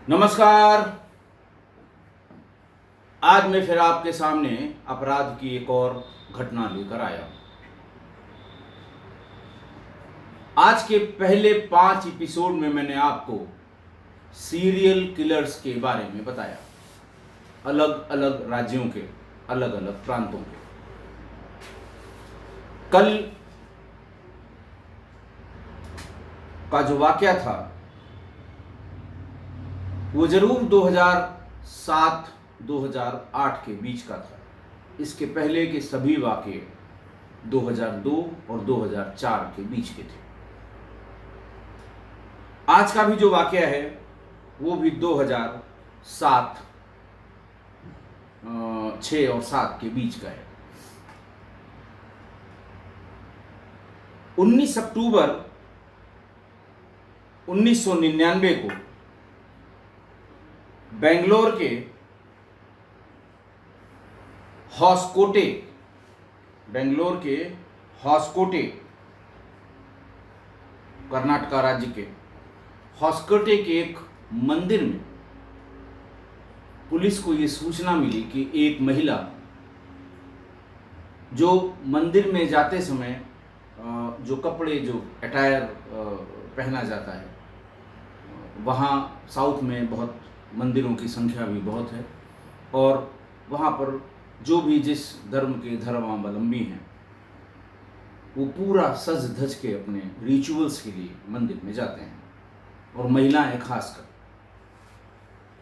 नमस्कार। आज मैं फिर आपके सामने अपराध की एक और घटना लेकर आया। आज के पहले 5 एपिसोड में मैंने आपको सीरियल किलर्स के बारे में बताया, अलग अलग राज्यों के, अलग अलग प्रांतों के। कल का जो वाकया था वो जरूर 2007-2008 के बीच का था। इसके पहले के सभी वाकये 2002 और 2004 के बीच के थे। आज का भी जो वाकया है वो भी 2007, 6 और 7 के बीच का है। 19 अक्टूबर 1999 को बेंगलोर के हॉस्कोटे, कर्नाटका राज्य के हॉस्कोटे के एक मंदिर में पुलिस को ये सूचना मिली कि एक महिला जो मंदिर में जाते समय जो कपड़े, जो अटायर पहना जाता है, वहाँ साउथ में बहुत मंदिरों की संख्या भी बहुत है और वहाँ पर जो भी जिस धर्म के धर्मावलंबी हैं वो पूरा सज धज के अपने रिचुअल्स के लिए मंदिर में जाते हैं। और महिलाएं खासकर,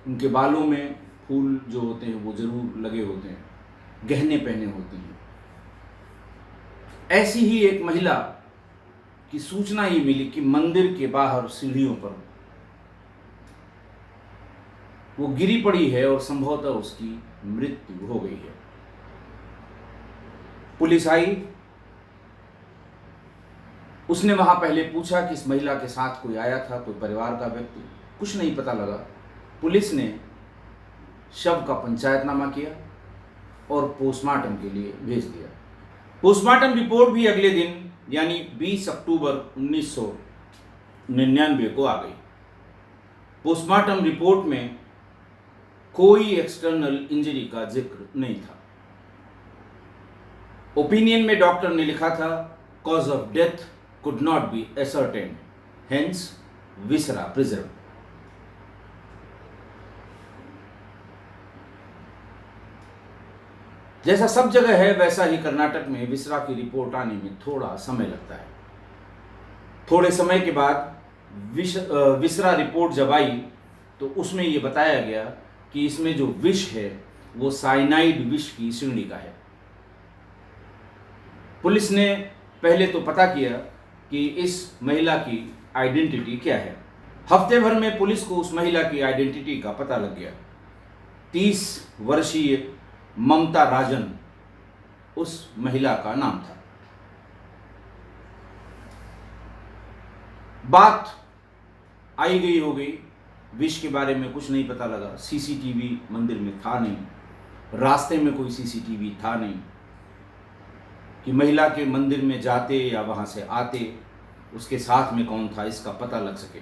उनके बालों में फूल जो होते हैं वो जरूर लगे होते हैं, गहने पहने होते हैं। ऐसी ही एक महिला की सूचना ये मिली कि मंदिर के बाहर सीढ़ियों पर वो गिरी पड़ी है और संभवतः उसकी मृत्यु हो गई है। पुलिस आई, उसने वहां पहले पूछा कि इस महिला के साथ कोई आया था, कोई परिवार का व्यक्ति। कुछ नहीं पता लगा। पुलिस ने शव का पंचायतनामा किया और पोस्टमार्टम के लिए भेज दिया। पोस्टमार्टम रिपोर्ट भी अगले दिन यानी 20 अक्टूबर 1999 को आ गई। पोस्टमार्टम रिपोर्ट में कोई एक्सटर्नल इंजरी का जिक्र नहीं था। ओपिनियन में डॉक्टर ने लिखा था, cause of death could not be ascertained, hence viscera preserve. जैसा सब जगह है वैसा ही कर्नाटक में विसरा की रिपोर्ट आने में थोड़ा समय लगता है। थोड़े समय के बाद विसरा रिपोर्ट जब आई तो उसमें यह बताया गया कि इसमें जो विष है वो साइनाइड विष की श्रेणी का है। पुलिस ने पहले तो पता किया कि इस महिला की आइडेंटिटी क्या है। हफ्ते भर में पुलिस को उस महिला की आइडेंटिटी का पता लग गया। 30 वर्षीय ममता राजन उस महिला का नाम था। बात आई गई हो गई, विष के बारे में कुछ नहीं पता लगा। सीसीटीवी मंदिर में था नहीं, रास्ते में कोई सीसीटीवी था नहीं कि महिला के मंदिर में जाते या वहां से आते उसके साथ में कौन था इसका पता लग सके।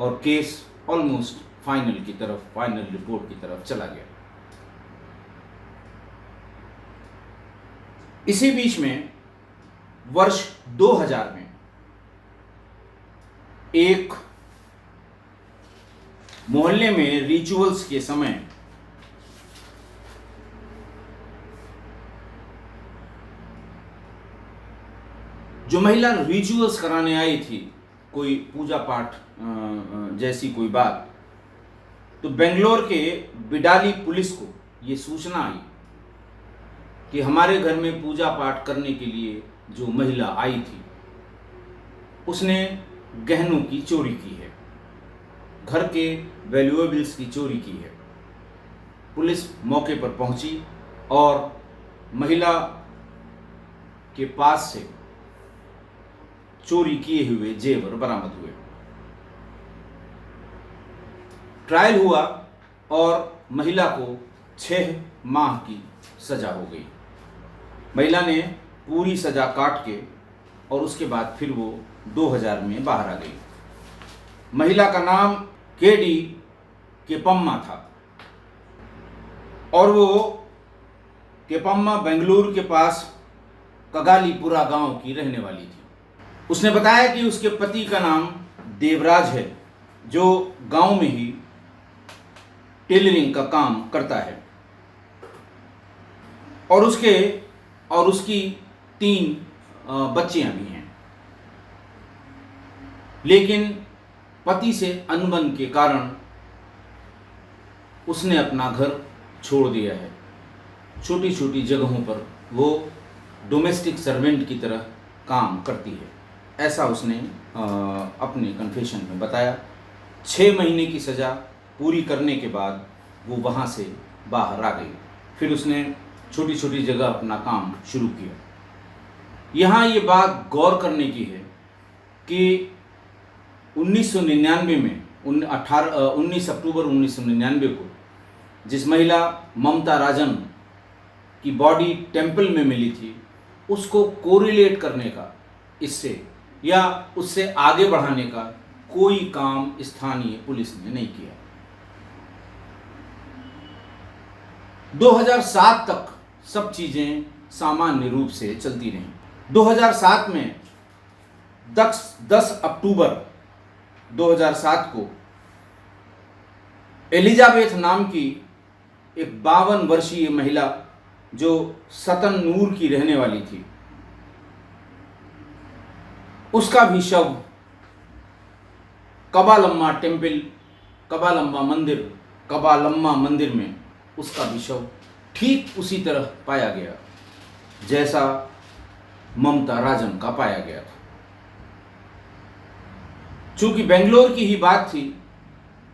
और केस ऑलमोस्ट फाइनल रिपोर्ट की तरफ चला गया। इसी बीच में वर्ष 2000 में एक मोहल्ले में रिचुअल्स के समय जो महिला रिचुअल्स कराने आई थी, कोई पूजा पाठ जैसी कोई बात, तो बेंगलोर के बिडाली पुलिस को ये सूचना आई कि हमारे घर में पूजा पाठ करने के लिए जो महिला आई थी उसने गहनों की चोरी की है, घर के वैल्यूएबल्स की चोरी की है। पुलिस मौके पर पहुंची और महिला के पास से चोरी किए हुए जेवर बरामद हुए। ट्रायल हुआ और महिला को 6 माह की सजा हो गई। महिला ने पूरी सजा काट के और उसके बाद फिर वो 2000 में बाहर आ गई। महिला का नाम केडी केपम्मा था और वो केपम्मा बेंगलुरु के पास कगालीपुरा गांव की रहने वाली थी। उसने बताया कि उसके पति का नाम देवराज है, जो गांव में ही टेलरिंग का काम करता है और उसकी 3 बच्चियां भी हैं, लेकिन पति से अनबन के कारण उसने अपना घर छोड़ दिया है। छोटी छोटी जगहों पर वो डोमेस्टिक सर्वेंट की तरह काम करती है, ऐसा उसने अपने कन्फेशन में बताया। 6 महीने की सज़ा पूरी करने के बाद वो वहाँ से बाहर आ गई। फिर उसने छोटी छोटी जगह अपना काम शुरू किया। यहाँ ये बात गौर करने की है कि 1999 में 19 अक्टूबर 1999 को जिस महिला ममता राजन की बॉडी टेम्पल में मिली थी, उसको कोरिलेट करने का इससे या उससे आगे बढ़ाने का कोई काम स्थानीय पुलिस ने नहीं किया। 2007 तक सब चीजें सामान्य रूप से चलती रहीं। 2007 में 10 अक्टूबर 2007 को एलिजाबेथ नाम की एक 52 वर्षीय महिला जो सतनूर की रहने वाली थी, उसका भी शव कबालम्मा मंदिर में उसका भी शव ठीक उसी तरह पाया गया जैसा ममता राजन का पाया गया था। चूंकि बेंगलोर की ही बात थी,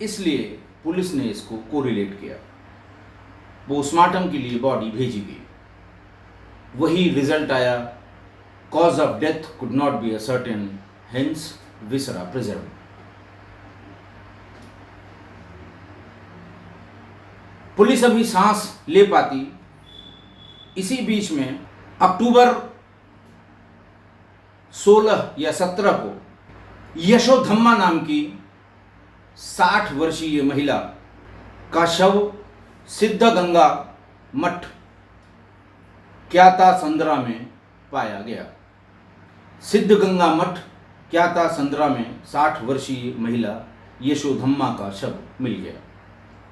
इसलिए पुलिस ने इसको कोरिलेट किया। पोस्टमार्टम के लिए बॉडी भेजी गई। वही रिजल्ट आया, cause of death could not B ascertain, hence viscera preserve. Police अभी सांस ले पाती। इसी बीच में अक्टूबर 16 या 17 को यशोधम्मा नाम की 60 वर्षीय महिला का शव सिद्धगंगा मठ क्यातासंद्रा में पाया गया। सिद्धगंगा मठ क्यातासंद्रा में 60 वर्षीय महिला यशोधम्मा का शव मिल गया,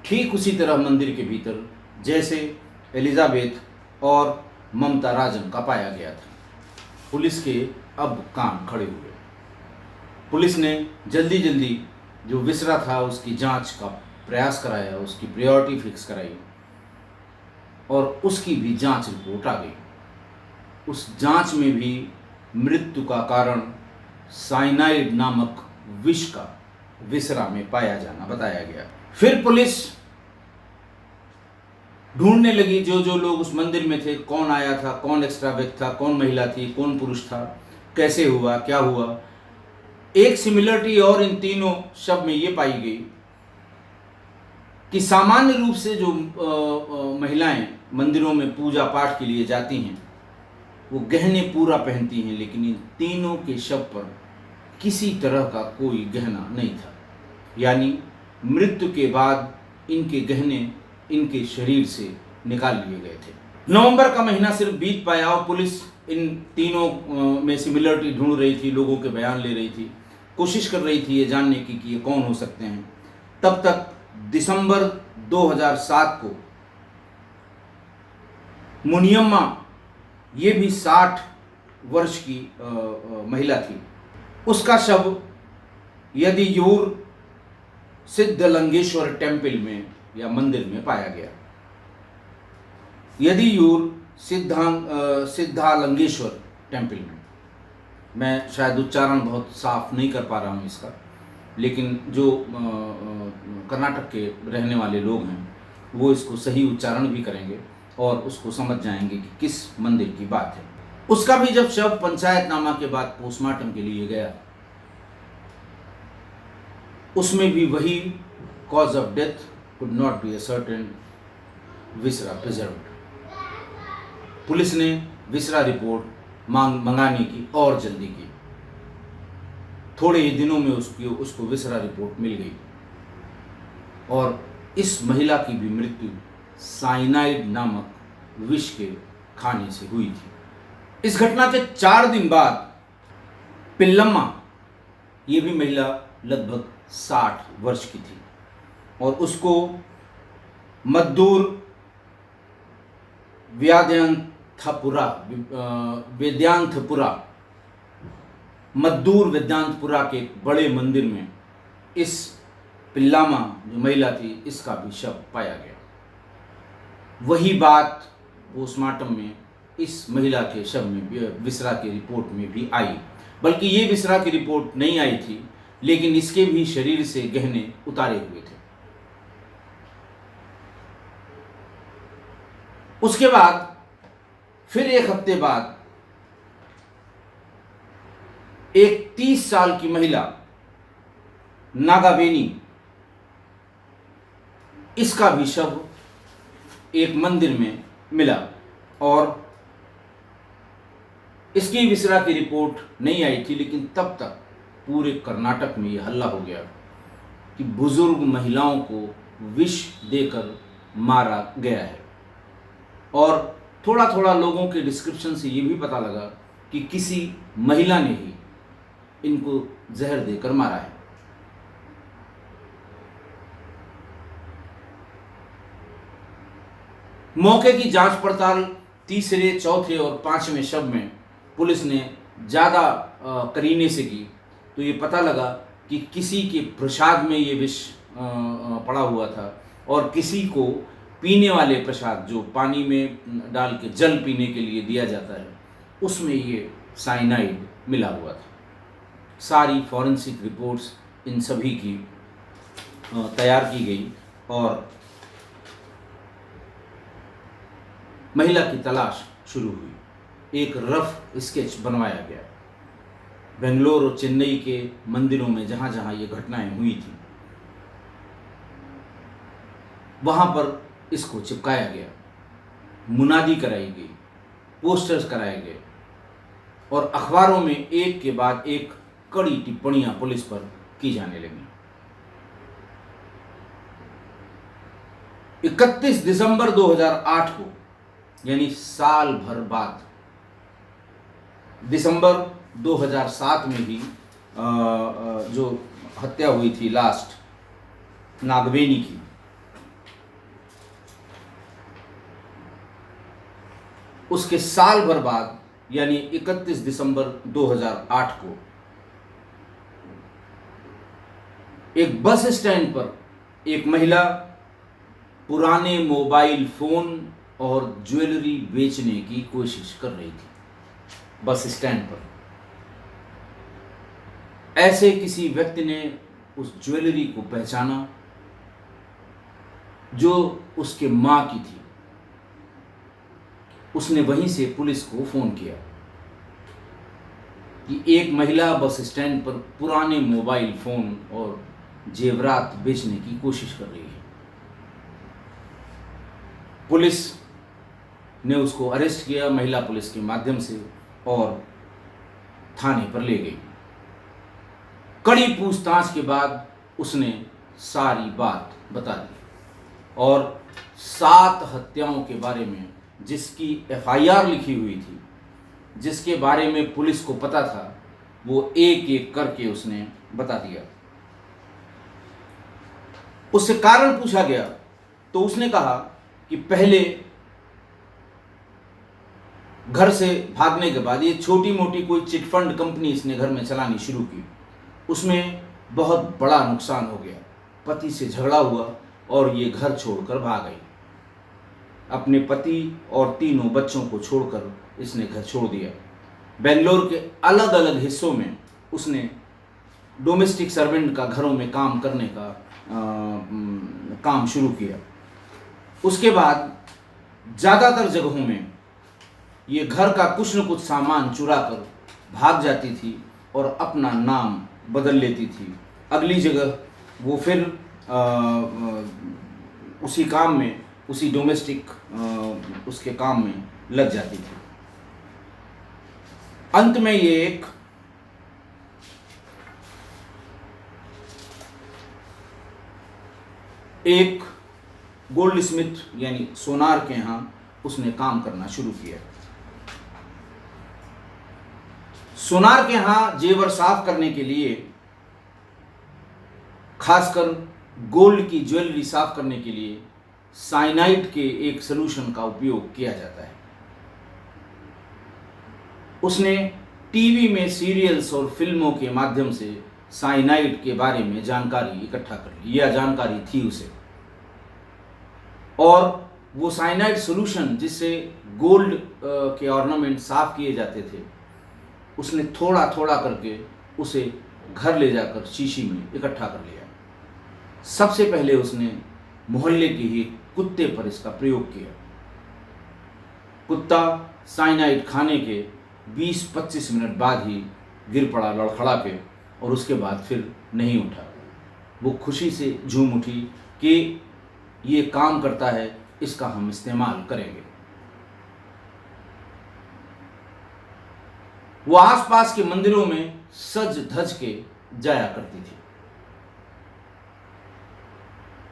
ठीक उसी तरह मंदिर के भीतर जैसे एलिजाबेथ और ममता राजन का पाया गया था। पुलिस के अब कान खड़े हुए। पुलिस ने जल्दी जल्दी जो विसरा था उसकी जांच का प्रयास कराया, उसकी प्रायोरिटी फिक्स कराई और उसकी भी जांच रिपोर्ट आ गई। उस जांच में भी मृत्यु का कारण साइनाइड नामक विष का विसरा में पाया जाना बताया गया। फिर पुलिस ढूंढने लगी जो जो लोग उस मंदिर में थे, कौन आया था, कौन एक्स्ट्रा व्यक्ति था, कौन महिला थी, कौन पुरुष था, कैसे हुआ, क्या हुआ। एक सिमिलरिटी और इन तीनों शव में ये पाई गई कि सामान्य रूप से जो महिलाएं मंदिरों में पूजा पाठ के लिए जाती हैं वो गहने पूरा पहनती हैं, लेकिन इन तीनों के शव पर किसी तरह का कोई गहना नहीं था। यानी मृत्यु के बाद इनके गहने इनके शरीर से निकाल लिए गए थे। नवंबर का महीना सिर्फ बीत पाया और पुलिस इन तीनों में सिमिलरिटी ढूंढ रही थी, लोगों के बयान ले रही थी, कोशिश कर रही थी ये जानने की कि ये कौन हो सकते हैं। तब तक दिसंबर 2007 को मुनियम्मा, ये भी 60 वर्ष की महिला थी, उसका शव यदियूर सिद्धलिंगेश्वर टेम्पल में या मंदिर में पाया गया। यदियूर सिद्धालिंगेश्वर टेम्पल में। मैं शायद उच्चारण बहुत साफ नहीं कर पा रहा हूँ इसका, लेकिन जो कर्नाटक के रहने वाले लोग हैं वो इसको सही उच्चारण भी करेंगे और उसको समझ जाएंगे कि किस मंदिर की बात है। उसका भी जब शव पंचायतनामा के बाद पोस्टमार्टम के लिए गया, उसमें भी वही cause of death could not B ascertain, viscera preserved. Police ने विसरा रिपोर्ट मंगाने की और जल्दी की। थोड़े ही दिनों में उसको विसरा रिपोर्ट मिल गई और इस महिला की भी मृत्यु साइनाइड नामक विष के खाने से हुई थी। इस घटना के 4 दिन बाद पिल्लम्मा, ये भी महिला लगभग 60 वर्ष की थी और उसको मद्दूर मद्दूर वेदांतपुरा के एक बड़े मंदिर में इस पिल्लामा जो महिला थी, इसका भी शव पाया गया। वही बात पोस्टमार्टम में इस महिला के शव में विसरा की रिपोर्ट में भी आई, बल्कि ये विसरा की रिपोर्ट नहीं आई थी, लेकिन इसके भी शरीर से गहने उतारे हुए थे। उसके बाद फिर 1 हफ्ते बाद एक 30 साल की महिला नागावेनी, इसका भी शव एक मंदिर में मिला और इसकी विसरा की रिपोर्ट नहीं आई थी, लेकिन तब तक पूरे कर्नाटक में यह हल्ला हो गया कि बुजुर्ग महिलाओं को विष देकर मारा गया है। और थोड़ा थोड़ा लोगों के डिस्क्रिप्शन से ये भी पता लगा कि किसी महिला ने ही इनको जहर देकर मारा है। मौके की जांच पड़ताल तीसरे, चौथे और 5वें शव में पुलिस ने ज़्यादा करीने से की, तो ये पता लगा कि किसी के प्रसाद में ये विष पड़ा हुआ था और किसी को पीने वाले प्रसाद, जो पानी में डाल के जल पीने के लिए दिया जाता है, उसमें ये साइनाइड मिला हुआ था। सारी फॉरेंसिक रिपोर्ट्स इन सभी की तैयार की गई और महिला की तलाश शुरू हुई। एक रफ स्केच बनवाया गया। बेंगलोर और चेन्नई के मंदिरों में जहाँ जहाँ ये घटनाएं हुई थी, वहाँ पर इसको चिपकाया गया, मुनादी कराई गई, पोस्टर्स कराए गए और अखबारों में एक के बाद एक कड़ी टिप्पणियां पुलिस पर की जाने लगी। 31 दिसंबर 2008 को, यानी साल भर बाद, दिसंबर 2007 में ही जो हत्या हुई थी लास्ट नागवेनी की, उसके साल भर बाद यानी 31 दिसंबर 2008 को एक बस स्टैंड पर एक महिला पुराने मोबाइल फोन और ज्वेलरी बेचने की कोशिश कर रही थी। बस स्टैंड पर ऐसे किसी व्यक्ति ने उस ज्वेलरी को पहचाना जो उसके मां की थी। उसने वहीं से पुलिस को फोन किया कि एक महिला बस स्टैंड पर पुराने मोबाइल फोन और जेवरात बेचने की कोशिश कर रही है। पुलिस ने उसको अरेस्ट किया महिला पुलिस के माध्यम से और थाने पर ले गई। कड़ी पूछताछ के बाद उसने सारी बात बता दी और 7 हत्याओं के बारे में जिसकी एफआईआर लिखी हुई थी, जिसके बारे में पुलिस को पता था, वो एक एक करके उसने बता दिया। उससे कारण पूछा गया तो उसने कहा कि पहले घर से भागने के बाद ये छोटी मोटी कोई चिटफंड कंपनी इसने घर में चलानी शुरू की। उसमें बहुत बड़ा नुकसान हो गया, पति से झगड़ा हुआ और ये घर छोड़कर भाग गई। अपने पति और 3 बच्चों को छोड़कर इसने घर छोड़ दिया। बेंगलोर के अलग अलग हिस्सों में उसने डोमेस्टिक सर्वेंट का घरों में काम करने का काम शुरू किया। उसके बाद ज़्यादातर जगहों में ये घर का कुछ न कुछ सामान चुरा कर भाग जाती थी और अपना नाम बदल लेती थी। अगली जगह वो फिर उसी काम में, उसी डोमेस्टिक उसके काम में लग जाती थी। अंत में ये एक गोल्ड स्मिथ यानी सोनार के यहाँ उसने काम करना शुरू किया। सोनार के यहाँ जेवर साफ करने के लिए, खासकर गोल्ड की ज्वेलरी साफ करने के लिए साइनाइड के एक सॉल्यूशन का उपयोग किया जाता है। उसने टीवी में सीरियल्स और फिल्मों के माध्यम से साइनाइड के बारे में जानकारी इकट्ठा कर ली, यह जानकारी थी उसे, और वो साइनाइड सॉल्यूशन जिससे गोल्ड के ऑर्नामेंट साफ किए जाते थे, उसने थोड़ा थोड़ा करके उसे घर ले जाकर शीशी में इकट्ठा कर लिया। सबसे पहले उसने मोहल्ले के ही कुत्ते पर इसका प्रयोग किया। कुत्ता साइनाइड खाने के 20-25 मिनट बाद ही गिर पड़ा लड़खड़ा के, और उसके बाद फिर नहीं उठा। वो खुशी से झूम उठी कि ये काम करता है, इसका हम इस्तेमाल करेंगे। वो आसपास के मंदिरों में सज धज के जाया करती थी।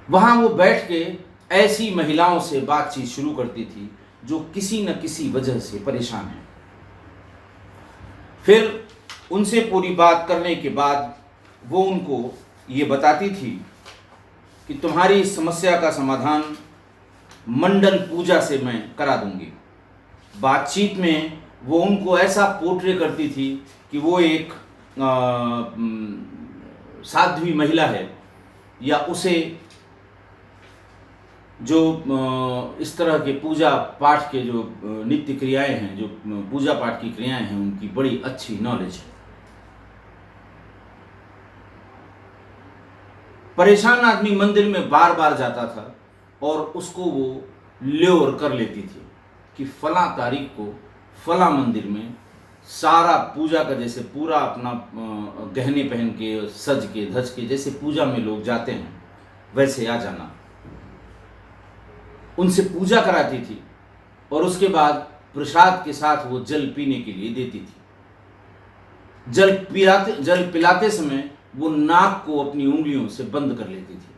वहां वो बैठ के ऐसी महिलाओं से बातचीत शुरू करती थी जो किसी न किसी वजह से परेशान है। फिर उनसे पूरी बात करने के बाद वो उनको ये बताती थी कि तुम्हारी इस समस्या का समाधान मंडल पूजा से मैं करा दूंगी। बातचीत में वो उनको ऐसा पोर्ट्रे करती थी कि वो एक साध्वी महिला है, या उसे जो इस तरह के पूजा पाठ के जो नित्य क्रियाएं हैं, जो पूजा पाठ की क्रियाएं हैं, उनकी बड़ी अच्छी नॉलेज है। परेशान आदमी मंदिर में बार बार जाता था और उसको वो ल्योर कर लेती थी कि फला तारीख को फला मंदिर में सारा पूजा का, जैसे पूरा अपना गहने पहन के सज के धज के जैसे पूजा में लोग जाते हैं वैसे आ जाना। उनसे पूजा कराती थी और उसके बाद प्रसाद के साथ वो जल पीने के लिए देती थी। जल पिलाते समय वो नाक को अपनी उंगलियों से बंद कर लेती थी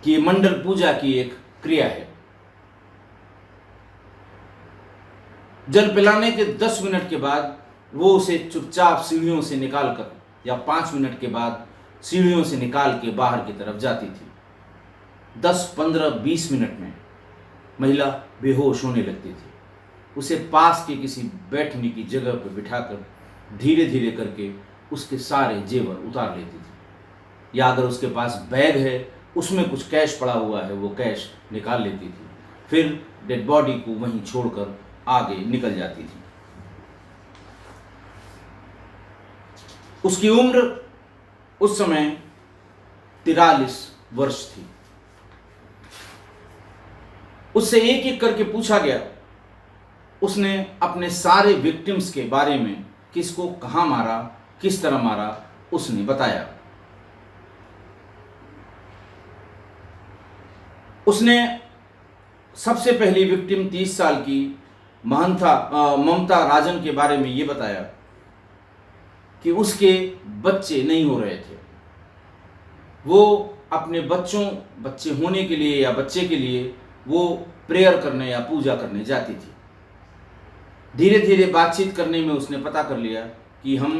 कि ये मंडल पूजा की एक क्रिया है। जल पिलाने के 10 मिनट के बाद वो उसे चुपचाप सीढ़ियों से निकालकर, या 5 मिनट के बाद सीढ़ियों से निकाल के बाहर की तरफ जाती थी। 10, 15, 20 मिनट में महिला बेहोश होने लगती थी। उसे पास के किसी बैठने की जगह पर बिठाकर धीरे धीरे करके उसके सारे जेवर उतार लेती थी, या अगर उसके पास बैग है उसमें कुछ कैश पड़ा हुआ है वो कैश निकाल लेती थी। फिर डेड बॉडी को वहीं छोड़कर आगे निकल जाती थी। उसकी उम्र उस समय 43 वर्ष थी। उससे एक एक करके पूछा गया। उसने अपने सारे विक्टिम्स के बारे में, किसको कहाँ मारा, किस तरह मारा, उसने बताया। उसने सबसे पहली विक्टिम 30 साल की ममता राजन के बारे में ये बताया कि उसके बच्चे नहीं हो रहे थे। वो अपने बच्चे होने के लिए या बच्चे के लिए वो प्रेयर करने या पूजा करने जाती थी। धीरे धीरे बातचीत करने में उसने पता कर लिया कि हम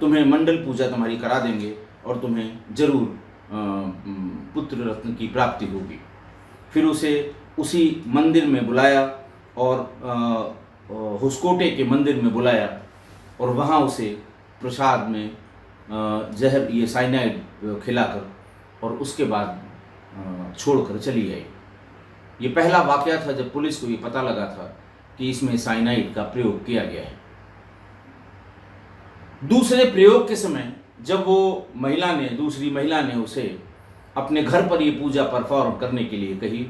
तुम्हें मंडल पूजा तुम्हारी करा देंगे और तुम्हें जरूर पुत्र रत्न की प्राप्ति होगी। फिर उसे उसी मंदिर में बुलाया और हुसकोटे के मंदिर में बुलाया और वहाँ उसे प्रसाद में जहर ये साइनाइड खिलाकर और उसके बाद छोड़कर चली आई। ये पहला वाकया था जब पुलिस को ये पता लगा था कि इसमें साइनाइड का प्रयोग किया गया है। दूसरे प्रयोग के समय जब वो दूसरी महिला ने उसे अपने घर पर ये पूजा परफॉर्म करने के लिए कही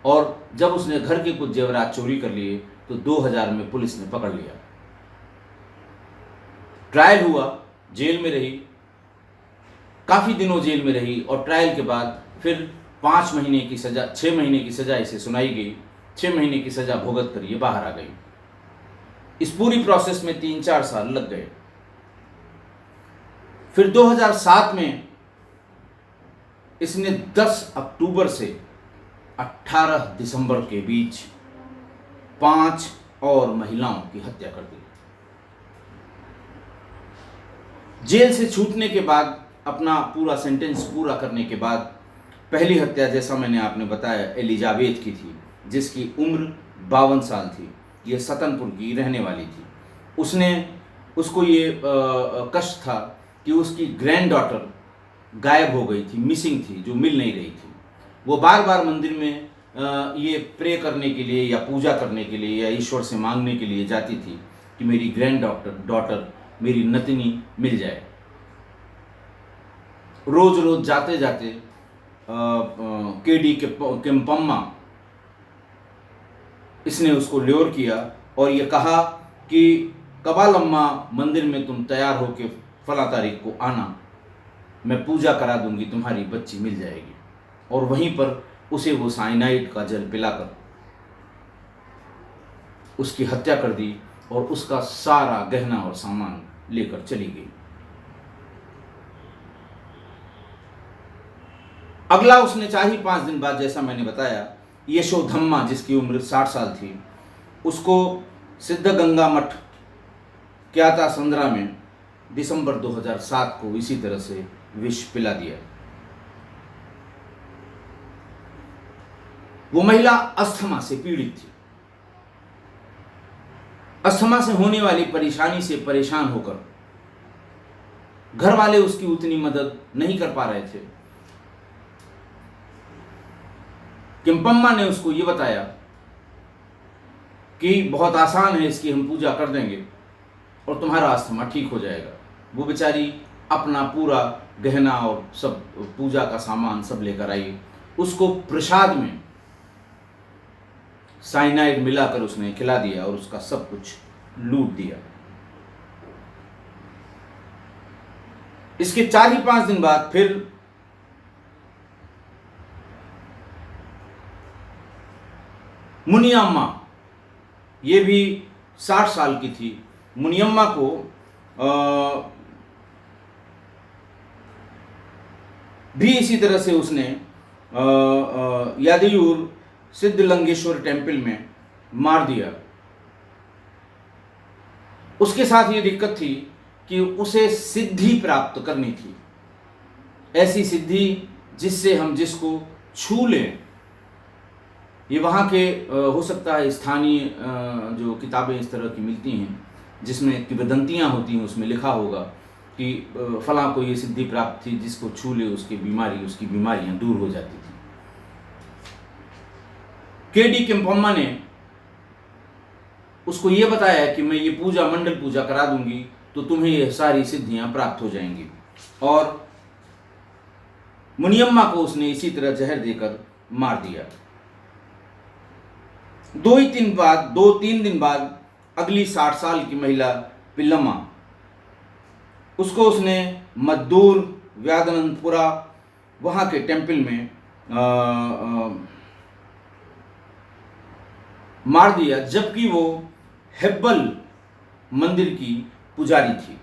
और जब उसने घर के कुछ जेवरात चोरी कर लिए तो 2000 में पुलिस ने पकड़ लिया। ट्रायल हुआ, जेल में रही, काफ़ी दिनों जेल में रही और ट्रायल के बाद फिर 5 महीने की सज़ा, 6 महीने की सज़ा इसे सुनाई गई। 6 महीने की सज़ा भुगत कर ये बाहर आ गई। इस पूरी प्रोसेस में 3-4 साल लग गए। फिर 2007 में इसने 10 अक्टूबर से 18 दिसंबर के बीच 5 और महिलाओं की हत्या कर दी। जेल से छूटने के बाद, अपना पूरा सेंटेंस पूरा करने के बाद, पहली हत्या जैसा मैंने आपने बताया एलिजाबेथ की थी, जिसकी उम्र 52 साल थी। यह सतनपुर की रहने वाली थी। उसको ये कष्ट था कि उसकी ग्रैंड डॉटर गायब हो गई थी, मिसिंग थी, जो मिल नहीं रही थी। वो बार बार मंदिर में ये प्रे करने के लिए या पूजा करने के लिए या ईश्वर से मांगने के लिए जाती थी कि मेरी ग्रैंड डॉटर, मेरी नतनी मिल जाए। रोज रोज जाते जाते केडी केम्पम्मा इसने उसको ल्योर किया और ये कहा कि कबालम्मा मंदिर में तुम तैयार होकर फला तारीख को आना, मैं पूजा करा दूंगी, तुम्हारी बच्ची मिल जाएगी। और वहीं पर उसे वो साइनाइड का जल पिलाकर उसकी हत्या कर दी और उसका सारा गहना और सामान लेकर चली गई। अगला उसने 4 ही 5 दिन बाद, जैसा मैंने बताया, यशोधम्मा जिसकी उम्र 60 साल थी, उसको सिद्धगंगा मठ क्याता संद्रा में दिसंबर 2007 को इसी तरह से विष पिला दिया। वो महिला अस्थमा से पीड़ित थी। अस्थमा से होने वाली परेशानी से परेशान होकर घर वाले उसकी उतनी मदद नहीं कर पा रहे थे। केम्पम्मा ने उसको ये बताया कि बहुत आसान है, इसकी हम पूजा कर देंगे और तुम्हारा अस्थमा ठीक हो जाएगा। वो बेचारी अपना पूरा गहना और सब पूजा का सामान सब लेकर आई। उसको प्रसाद में साइनाइड मिलाकर उसने खिला दिया और उसका सब कुछ लूट दिया। इसके 4 ही 5 दिन बाद फिर मुनियम्मा, ये भी 60 साल की थी। मुनियम्मा को भी इसी तरह से उसने यादयूर सिद्धलिंगेश्वर टेम्पल में मार दिया। उसके साथ ये दिक्कत थी कि उसे सिद्धि प्राप्त करनी थी, ऐसी सिद्धि जिससे हम जिसको छू लें। ये वहाँ के हो सकता है स्थानीय जो किताबें इस तरह की मिलती हैं जिसमें किंवदंतियाँ होती हैं, उसमें लिखा होगा कि फलां को ये सिद्धि प्राप्त थी, जिसको छू ले उसकी बीमारियाँ दूर हो जाती थी। केडी केम्पम्मा ने उसको ये बताया कि मैं ये मंडल पूजा करा दूंगी तो तुम्हें ये सारी सिद्धियां प्राप्त हो जाएंगी। और मुनियम्मा को उसने इसी तरह जहर देकर मार दिया। 2-3 दिन बाद अगली 60 साल की महिला पिल्लम्मा, उसको उसने मद्दूर व्यादनंतपुरा वहाँ के टेम्पल में मार दिया, जबकि वो हेब्बल मंदिर की पुजारी थी।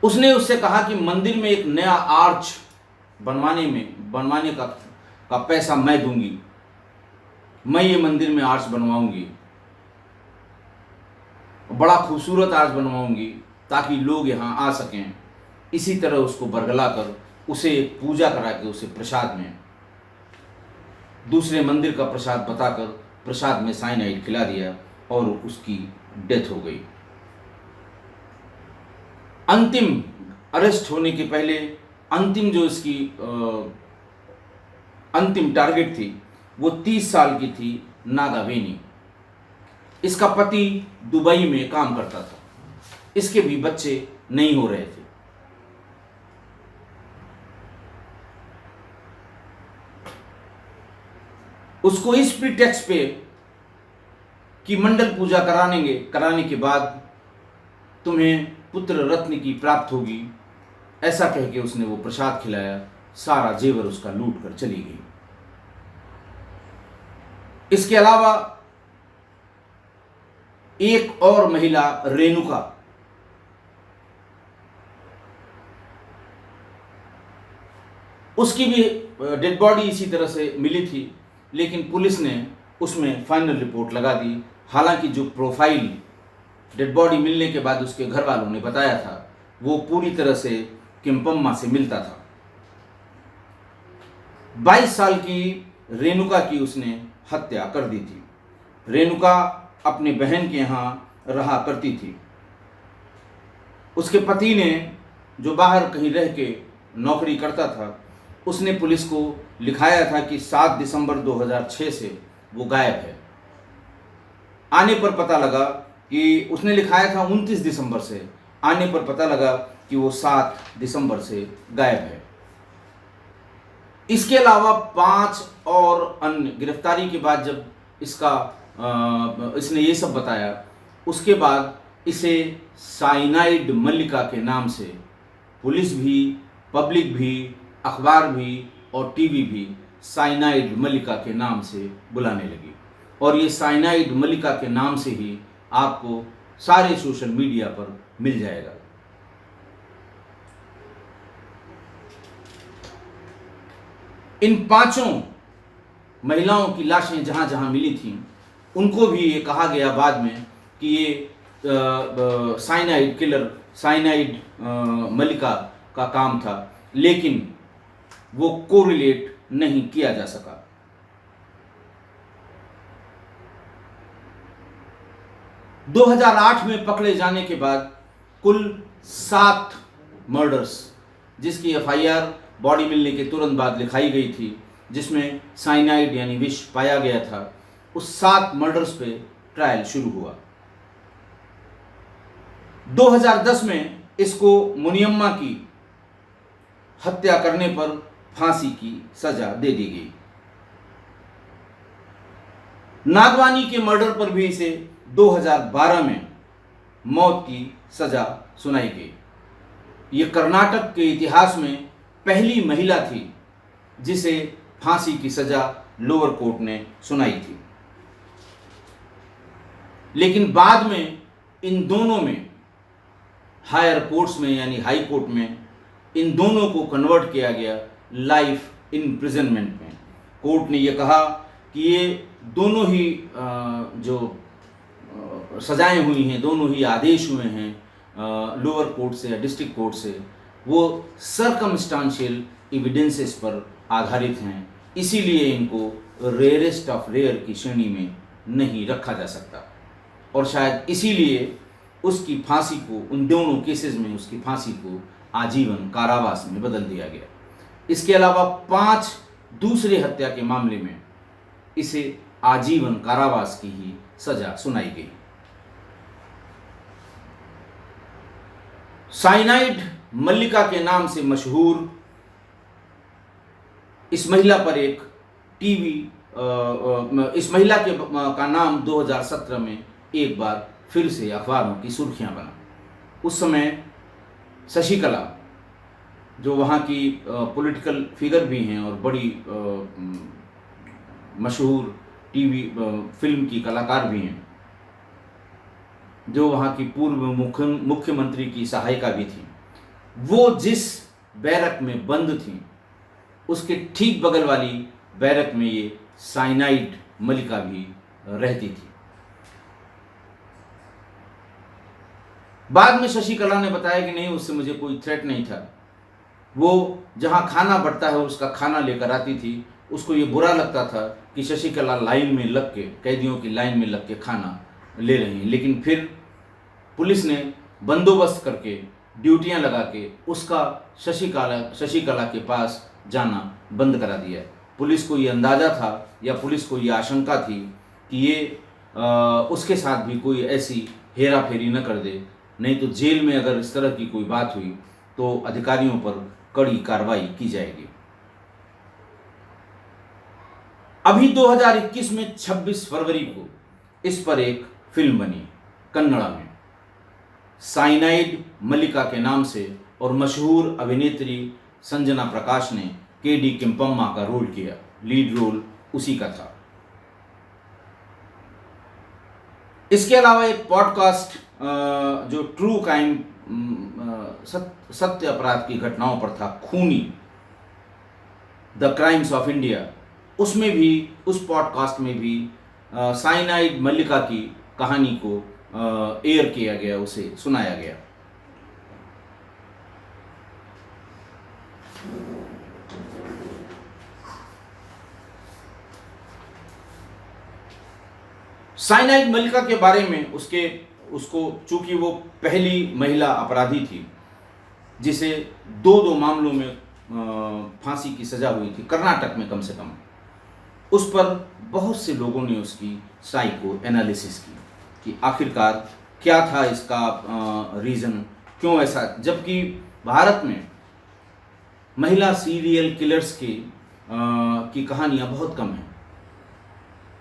उसने उससे कहा कि मंदिर में एक नया आर्च बनवाने का पैसा मैं दूंगी, मैं ये मंदिर में आर्च बनवाऊंगी, बड़ा खूबसूरत आर्च बनवाऊंगी ताकि लोग यहाँ आ सकें। इसी तरह उसको बरगला कर उसे पूजा करा के उसे प्रसाद में, दूसरे मंदिर का प्रसाद बताकर प्रसाद में साइनाइड खिला दिया और उसकी डेथ हो गई। अंतिम अरेस्ट होने के पहले अंतिम जो इसकी अंतिम टारगेट थी वो 30 साल की थी नागावेनी। इसका पति दुबई में काम करता था, इसके भी बच्चे नहीं हो रहे थे। उसको इस प्रीटेक्स्ट पे कि मंडल पूजा कराने के बाद तुम्हें पुत्र रत्न की प्राप्त होगी, ऐसा कह के उसने वो प्रसाद खिलाया, सारा जेवर उसका लूट कर चली गई। इसके अलावा एक और महिला रेणुका, उसकी भी डेड बॉडी इसी तरह से मिली थी, लेकिन पुलिस ने उसमें फाइनल रिपोर्ट लगा दी। हालांकि जो प्रोफाइल डेड बॉडी मिलने के बाद उसके घर वालों ने बताया था वो पूरी तरह से किम्पम्मा से मिलता था। 22 साल की रेणुका की उसने हत्या कर दी थी। रेणुका अपने बहन के यहाँ रहा करती थी। उसके पति ने, जो बाहर कहीं रह के नौकरी करता था, उसने पुलिस को लिखाया था कि 7 दिसंबर 2006 से वो गायब है। आने पर पता लगा कि उसने लिखाया था 29 दिसंबर से, आने पर पता लगा कि वो 7 दिसंबर से गायब है। इसके अलावा 5 और अन्य गिरफ्तारी के बाद जब इसने ये सब बताया, उसके बाद इसे साइनाइड मल्लिका के नाम से पुलिस भी, पब्लिक भी, अखबार भी और टीवी भी साइनाइड मल्लिका के नाम से बुलाने लगी। और ये साइनाइड मल्लिका के नाम से ही आपको सारे सोशल मीडिया पर मिल जाएगा। इन 5 महिलाओं की लाशें जहां जहां मिली थीं, उनको भी ये कहा गया बाद में कि ये साइनाइड किलर, साइनाइड मल्लिका का काम था, लेकिन वो कोरिलेट नहीं किया जा सका। – 2008 में पकड़े जाने के बाद कुल 7 मर्डर्स, जिसकी एफआईआर बॉडी मिलने के तुरंत बाद लिखाई गई थी, जिसमें साइनाइड यानी विष पाया गया था, उस 7 मर्डर्स पे ट्रायल शुरू हुआ। 2010 में इसको मुनियम्मा की हत्या करने पर फांसी की सजा दे दी गई। नागवानी के मर्डर पर भी इसे 2012 में मौत की सजा सुनाई गई। ये कर्नाटक के इतिहास में पहली महिला थी जिसे फांसी की सजा लोअर कोर्ट ने सुनाई थी। लेकिन बाद में इन दोनों में, हायर कोर्ट्स में यानी हाई कोर्ट में, इन दोनों को कन्वर्ट किया गया लाइफ इम्प्रिजनमेंट में। कोर्ट ने यह कहा कि ये दोनों ही जो सजाएं हुई हैं, दोनों ही आदेश हुए हैं लोअर कोर्ट से या डिस्ट्रिक्ट कोर्ट से, वो सर्कमस्टांशियल एविडेंसेस पर आधारित हैं, इसीलिए इनको रेयरेस्ट ऑफ रेयर की श्रेणी में नहीं रखा जा सकता। और शायद इसीलिए उसकी फांसी को, उन दोनों केसेस में उसकी फांसी को आजीवन कारावास में बदल दिया गया। इसके अलावा 5 दूसरे हत्या के मामले में इसे आजीवन कारावास की ही सजा सुनाई गई। साइनाइड मल्लिका के नाम से मशहूर इस महिला पर एक टीवी इस महिला के का नाम 2017 में एक बार फिर से अखबारों की सुर्खियां बना। उस समय शशिकला, जो वहाँ की पॉलिटिकल फिगर भी हैं और बड़ी मशहूर टीवी फिल्म की कलाकार भी हैं, जो वहाँ की पूर्व मुख्यमंत्री की सहायिका भी थी, वो जिस बैरक में बंद थी उसके ठीक बगल वाली बैरक में ये साइनाइड मल्लिका भी रहती थी। बाद में शशिकला ने बताया कि नहीं, उससे मुझे कोई थ्रेट नहीं था। वो जहाँ खाना बढ़ता है उसका खाना लेकर आती थी। उसको ये बुरा लगता था कि शशिकला लाइन में लग के, कैदियों की लाइन में लग के खाना ले रही हैं, लेकिन फिर पुलिस ने बंदोबस्त करके, ड्यूटियां लगा के उसका शशिकला के पास जाना बंद करा दिया। पुलिस को ये अंदाज़ा था या पुलिस को ये आशंका थी कि ये उसके साथ भी कोई ऐसी हेरा फेरी न कर दे, नहीं तो जेल में अगर इस तरह की कोई बात हुई तो अधिकारियों पर कड़ी कार्रवाई की जाएगी। अभी 2021 में 26 फरवरी को इस पर एक फिल्म बनी कन्नड़ा में, साइनाइड मल्लिका के नाम से, और मशहूर अभिनेत्री संजना प्रकाश ने केडी किम्पम्मा का रोल किया। लीड रोल उसी का था। इसके अलावा एक पॉडकास्ट जो ट्रू क्राइम, सत्य अपराध की घटनाओं पर था, खूनी, द क्राइम्स ऑफ इंडिया, उसमें भी, उस पॉडकास्ट में भी साइनाइड मल्लिका की कहानी को एयर किया गया, उसे सुनाया गया। साइनाइड मल्लिका के बारे में उसको चूंकि वो पहली महिला अपराधी थी जिसे दो मामलों में फांसी की सजा हुई थी, कर्नाटक में कम से कम, उस पर बहुत से लोगों ने उसकी साइको एनालिसिस की कि आखिरकार क्या था इसका रीज़न, क्यों ऐसा, जबकि भारत में महिला सीरियल किलर्स की कहानियाँ बहुत कम हैं।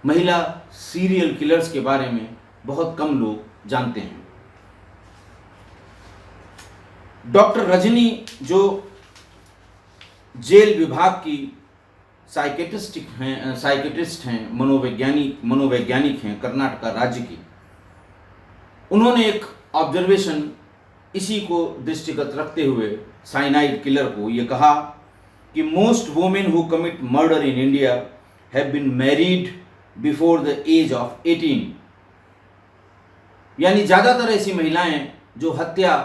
महिला सीरियल किलर्स के बारे में बहुत कम लोग जानते हैं। डॉक्टर रजनी जो जेल विभाग की साइकेट्रिस्ट हैं, मनोवैज्ञानिक हैं कर्नाटक राज्य की, उन्होंने एक ऑब्जर्वेशन इसी को दृष्टिगत रखते हुए साइनाइड किलर को ये कहा कि most women who commit murder in India have been married before the age of 18। यानी ज़्यादातर ऐसी महिलाएं जो हत्या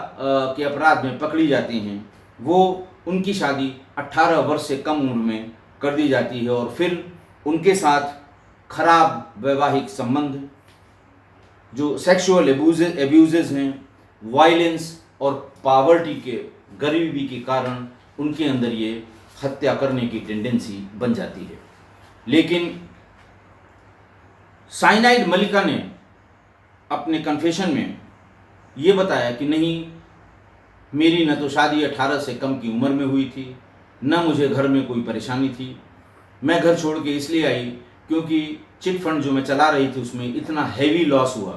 के अपराध में पकड़ी जाती हैं, वो उनकी शादी 18 वर्ष से कम उम्र में कर दी जाती है और फिर उनके साथ खराब वैवाहिक संबंध, जो सेक्सुअल एब्यूजेस हैं, वायलेंस और पावर्टी के, गरीबी के कारण उनके अंदर ये हत्या करने की टेंडेंसी बन जाती है। लेकिन साइनाइड मल्लिका ने अपने कन्फेशन में ये बताया कि नहीं, मेरी न तो शादी 18 से कम की उम्र में हुई थी, न मुझे घर में कोई परेशानी थी। मैं घर छोड़ के इसलिए आई क्योंकि चिट फंड जो मैं चला रही थी उसमें इतना हैवी लॉस हुआ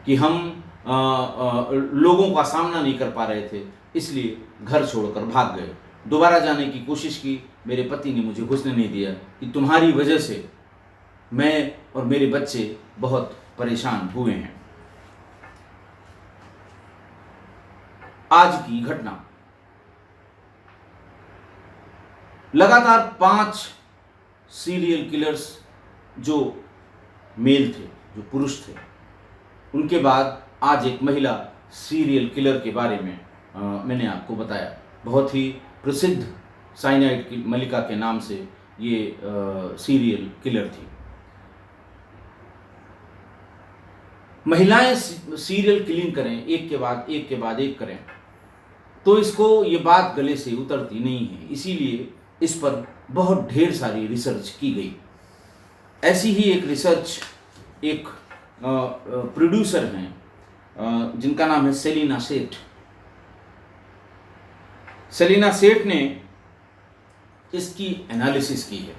कि हम लोगों का सामना नहीं कर पा रहे थे, इसलिए घर छोड़कर भाग गए। दोबारा जाने की कोशिश की, मेरे पति ने मुझे घुसने नहीं दिया कि तुम्हारी वजह से मैं और मेरे बच्चे बहुत परेशान हुए हैं। आज की घटना, लगातार 5 सीरियल किलर्स जो मेल थे, जो पुरुष थे, उनके बाद आज एक महिला सीरियल किलर के बारे में मैंने आपको बताया। बहुत ही प्रसिद्ध साइनाइड मल्लिका के नाम से ये सीरियल किलर थी। महिलाएं सीरियल किलिंग करें, एक के बाद एक करें, तो इसको ये बात गले से उतरती नहीं है। इसीलिए इस पर बहुत ढेर सारी रिसर्च की गई। ऐसी ही एक रिसर्च एक प्रोड्यूसर हैं जिनका नाम है सेलिना सेठ। सेलिना सेठ ने इसकी एनालिसिस की है।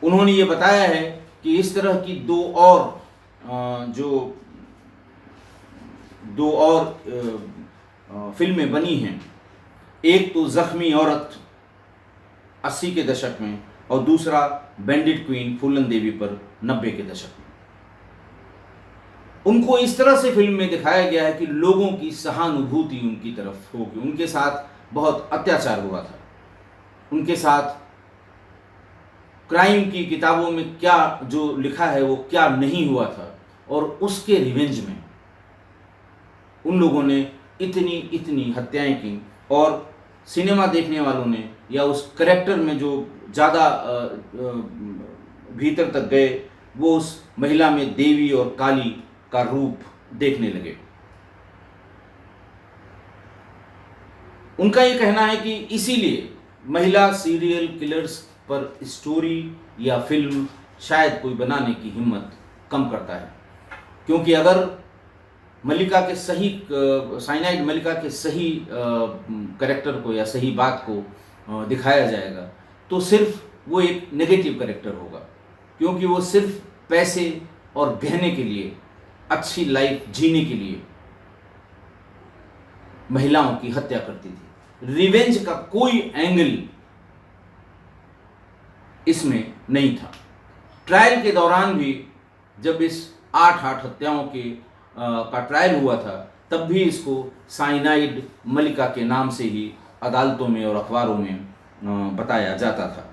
उन्होंने ये बताया है कि इस तरह की दो और फिल्में बनी हैं। एक तो जख्मी औरत 80 के दशक में और दूसरा बैंडिट क्वीन फूलन देवी पर 90 के दशक में। उनको इस तरह से फिल्म में दिखाया गया है कि लोगों की सहानुभूति उनकी तरफ होगी। उनके साथ बहुत अत्याचार हुआ था, उनके साथ क्राइम की किताबों में क्या जो लिखा है वो क्या नहीं हुआ था, और उसके रिवेंज में उन लोगों ने इतनी हत्याएं की। और सिनेमा देखने वालों ने या उस कैरेक्टर में जो ज़्यादा भीतर तक गए, वो उस महिला में देवी और काली का रूप देखने लगे। उनका ये कहना है कि इसीलिए महिला सीरियल किलर्स पर स्टोरी या फिल्म शायद कोई बनाने की हिम्मत कम करता है, क्योंकि अगर मल्लिका के सही साइनाइड मल्लिका के सही कैरेक्टर को या सही बात को दिखाया जाएगा तो सिर्फ वो एक नेगेटिव कैरेक्टर होगा, क्योंकि वो सिर्फ पैसे और गहने के लिए, अच्छी लाइफ जीने के लिए महिलाओं की हत्या करती थी। रिवेंज का कोई एंगल इसमें नहीं था। ट्रायल के दौरान भी जब इस 8 हत्याओं का ट्रायल हुआ था, तब भी इसको साइनाइड मल्लिका के नाम से ही अदालतों में और अखबारों में बताया जाता था।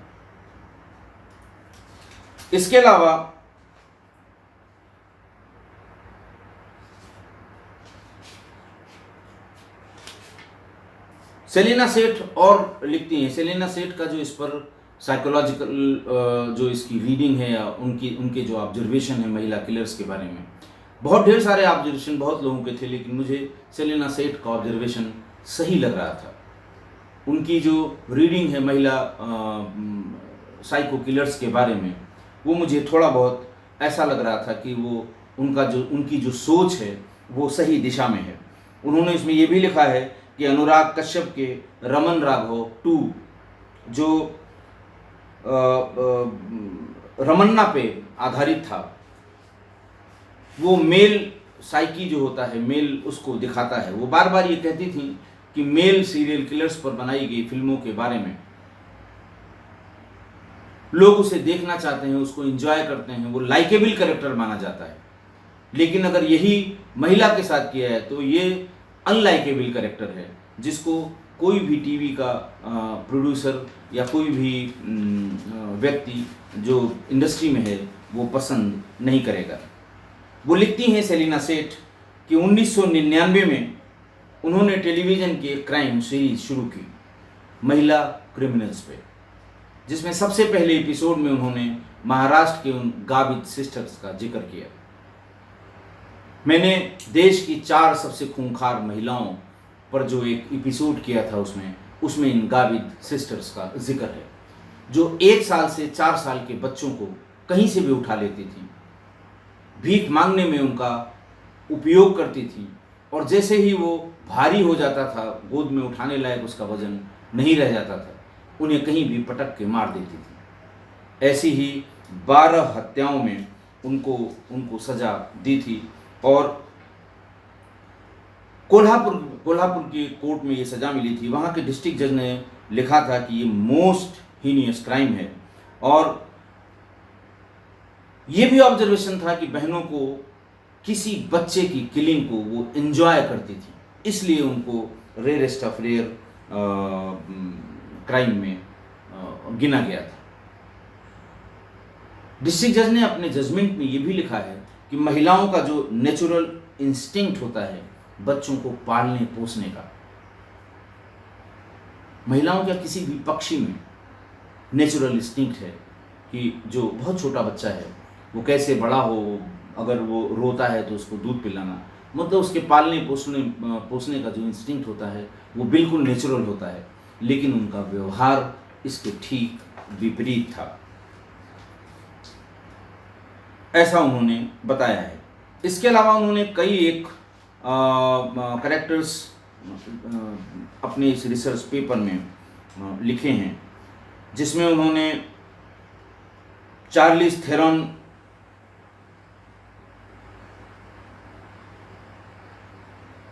इसके अलावा सेलिना सेठ और लिखती हैं। सेलिना सेठ का जो इस पर साइकोलॉजिकल जो इसकी रीडिंग है या उनके जो ऑब्जर्वेशन है महिला किलर्स के बारे में, बहुत ढेर सारे ऑब्जर्वेशन बहुत लोगों के थे, लेकिन मुझे सेलिना सेठ का ऑब्जर्वेशन सही लग रहा था। उनकी जो रीडिंग है महिला साइको किलर्स के बारे में, वो मुझे थोड़ा बहुत ऐसा लग रहा था कि वो उनकी जो सोच है वो सही दिशा में है। उन्होंने इसमें ये भी लिखा है कि अनुराग कश्यप के रमन राघव 2 जो रमन्ना पे आधारित था, वो मेल साइकी जो होता है, मेल उसको दिखाता है। वो बार बार ये कहती थी कि मेल सीरियल किलर्स पर बनाई गई फिल्मों के बारे में लोग उसे देखना चाहते हैं, उसको एंजॉय करते हैं, वो लाइकेबल कैरेक्टर माना जाता है। लेकिन अगर यही महिला के साथ किया है तो ये अनलाइकेबल कैरेक्टर है, जिसको कोई भी टीवी का प्रोड्यूसर या कोई भी व्यक्ति जो इंडस्ट्री में है वो पसंद नहीं करेगा। वो लिखती हैं सेलिना सेठ कि 1999 में उन्होंने टेलीविज़न की एक क्राइम सीरीज शुरू की, महिला क्रिमिनल्स पे, जिसमें सबसे पहले एपिसोड में उन्होंने महाराष्ट्र के उन गावित सिस्टर्स का जिक्र किया। मैंने देश की 4 सबसे खूंखार महिलाओं पर जो एक एपिसोड किया था, उसमें इन गावित सिस्टर्स का जिक्र है, जो 1 साल से 4 साल के बच्चों को कहीं से भी उठा लेती थी, भीख मांगने में उनका उपयोग करती थी, और जैसे ही वो भारी हो जाता था, गोद में उठाने लायक उसका वजन नहीं रह जाता था, उन्हें कहीं भी पटक के मार देती थी। ऐसी ही 12 हत्याओं में उनको सजा दी थी, और कोल्हापुर की कोर्ट में ये सजा मिली थी। वहाँ के डिस्ट्रिक्ट जज ने लिखा था कि ये मोस्ट हीनियस क्राइम है, और ये भी ऑब्जर्वेशन था कि बहनों को किसी बच्चे की किलिंग को वो एंजॉय करती थी, इसलिए उनको रेयरेस्ट ऑफ रेयर क्राइम में गिना गया था। डिस्ट्रिक्ट जज ने अपने जजमेंट में ये भी लिखा है कि महिलाओं का जो नेचुरल इंस्टिंक्ट होता है बच्चों को पालने पोसने का, महिलाओं का किसी भी पक्षी में नेचुरल इंस्टिंक्ट है कि जो बहुत छोटा बच्चा है वो कैसे बड़ा हो, अगर वो रोता है तो उसको दूध पिलाना, मतलब उसके पालने पोसने का जो इंस्टिंक्ट होता है वो बिल्कुल नेचुरल होता है, लेकिन उनका व्यवहार इसके ठीक विपरीत था, ऐसा उन्होंने बताया है। इसके अलावा उन्होंने कई एक कैरेक्टर्स अपने इस रिसर्च पेपर में लिखे हैं, जिसमें उन्होंने चार्लिस थेरॉन,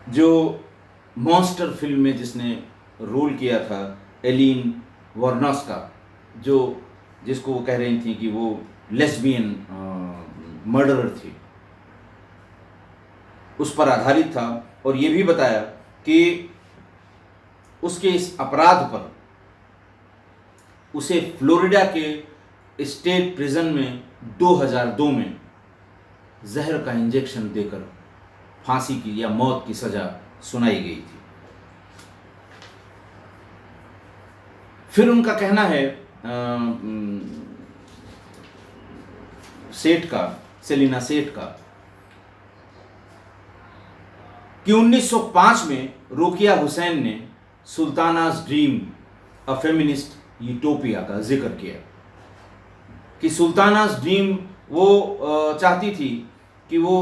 जो मॉन्स्टर फिल्म में जिसने रोल किया था, एलिन वॉर्नोस का, जिसको वो कह रही थी कि वो लेस्बियन मर्डरर थी, उस पर आधारित था। और ये भी बताया कि उसके इस अपराध पर उसे फ्लोरिडा के स्टेट प्रिजन में 2002 में जहर का इंजेक्शन देकर फांसी की या मौत की सजा सुनाई गई थी। फिर उनका कहना है सेलिना सेठ का कि 1905 में रोकिया हुसैन ने सुल्तानाज ड्रीम अ फेमिनिस्ट यूटोपिया का जिक्र किया कि सुल्तानाज ड्रीम वो चाहती थी कि वो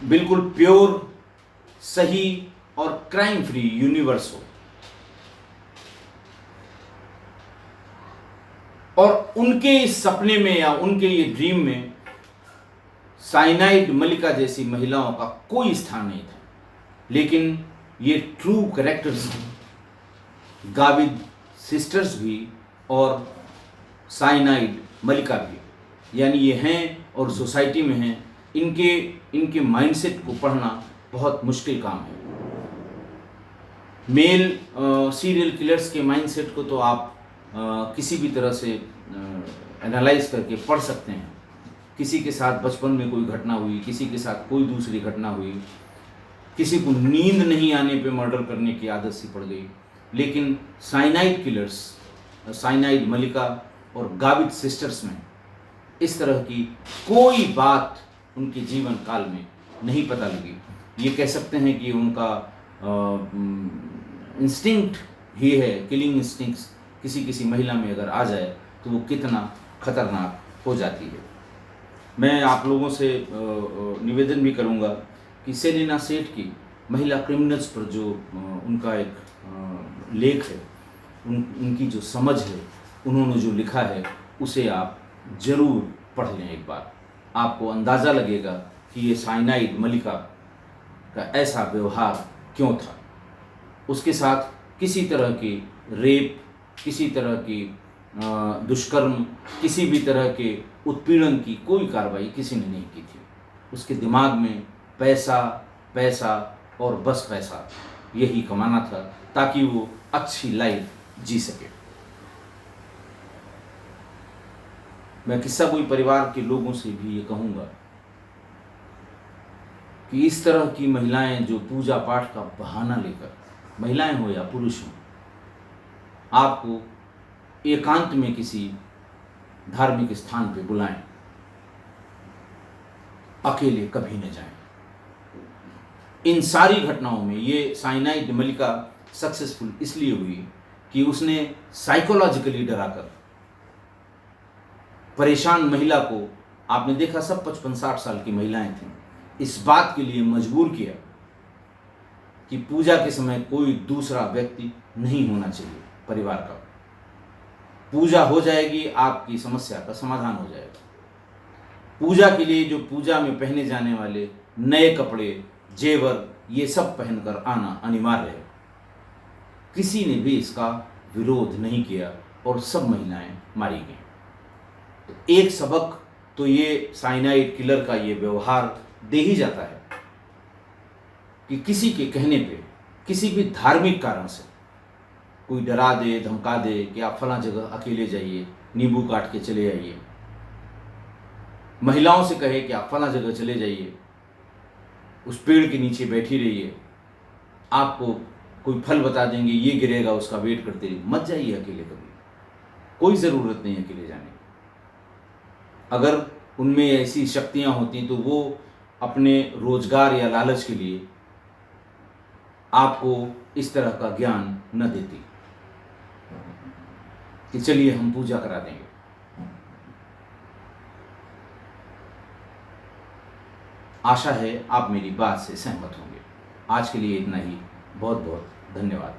बिल्कुल प्योर, सही और क्राइम फ्री यूनिवर्स हो, और उनके इस सपने में या उनके ये ड्रीम में साइनाइड मलिका जैसी महिलाओं का कोई स्थान नहीं था। लेकिन ये ट्रू कैरेक्टर्स हैं, गाविद सिस्टर्स भी और साइनाइड मलिका भी, यानी ये हैं और सोसाइटी में हैं। इनके माइंडसेट को पढ़ना बहुत मुश्किल काम है। मेल सीरियल किलर्स के माइंडसेट को तो आप किसी भी तरह से एनालाइज करके पढ़ सकते हैं। किसी के साथ बचपन में कोई घटना हुई, किसी के साथ कोई दूसरी घटना हुई, किसी को नींद नहीं आने पे मर्डर करने की आदत सी पड़ गई। लेकिन साइनाइड किलर्स, साइनाइड मलिका और गावित सिस्टर्स में इस तरह की कोई बात उनके जीवन काल में नहीं पता लगी। ये कह सकते हैं कि उनका इंस्टिंक्ट ही है, किलिंग इंस्टिंक्ट्स किसी किसी महिला में अगर आ जाए तो वो कितना खतरनाक हो जाती है। मैं आप लोगों से निवेदन भी करूंगा कि सेलिना सेठ की महिला क्रिमिनल्स पर जो उनका एक लेख है, उनकी जो समझ है, उन्होंने जो लिखा है, उसे आप ज़रूर पढ़ लें एक बार। आपको अंदाज़ा लगेगा कि ये साइनाइड मलिका का ऐसा व्यवहार क्यों था। उसके साथ किसी तरह की रेप, किसी तरह की दुष्कर्म, किसी भी तरह के उत्पीड़न की कोई कार्रवाई किसी ने नहीं की थी। उसके दिमाग में पैसा पैसा और बस पैसा यही कमाना था ताकि वो अच्छी लाइफ जी सके। मैं किस्सा कोई परिवार के लोगों से भी ये कहूँगा कि इस तरह की महिलाएं जो पूजा पाठ का बहाना लेकर, महिलाएं हो या पुरुष हो, आपको एकांत में किसी धार्मिक स्थान पे बुलाएं, अकेले कभी न जाएं। इन सारी घटनाओं में ये साइनाइड मलिका सक्सेसफुल इसलिए हुई कि उसने साइकोलॉजिकली डराकर परेशान महिला को, आपने देखा सब 55-60 साल की महिलाएं थीं, इस बात के लिए मजबूर किया कि पूजा के समय कोई दूसरा व्यक्ति नहीं होना चाहिए परिवार का। पूजा हो जाएगी, आपकी समस्या का समाधान हो जाएगा। पूजा के लिए जो पूजा में पहने जाने वाले नए कपड़े, जेवर, ये सब पहनकर आना अनिवार्य है। किसी ने भी इसका विरोध नहीं किया और सब महिलाएं मारी गईं। तो एक सबक तो ये साइनाइड किलर का ये व्यवहार दे ही जाता है कि किसी के कहने पे, किसी भी धार्मिक कारण से कोई डरा दे, धमका दे कि आप फलां जगह अकेले जाइए, नींबू काट के चले आइए। महिलाओं से कहे कि आप फलां जगह चले जाइए, उस पेड़ के नीचे बैठी रहिए, आपको कोई फल बता देंगे, ये गिरेगा, उसका वेट करते रहिए। मत जाइए अकेले कभी, कोई ज़रूरत नहीं अकेले जाने की। अगर उनमें ऐसी शक्तियाँ होती तो वो अपने रोजगार या लालच के लिए आपको इस तरह का ज्ञान न देती कि चलिए हम पूजा करा देंगे। आशा है आप मेरी बात से सहमत होंगे। आज के लिए इतना ही। बहुत बहुत धन्यवाद।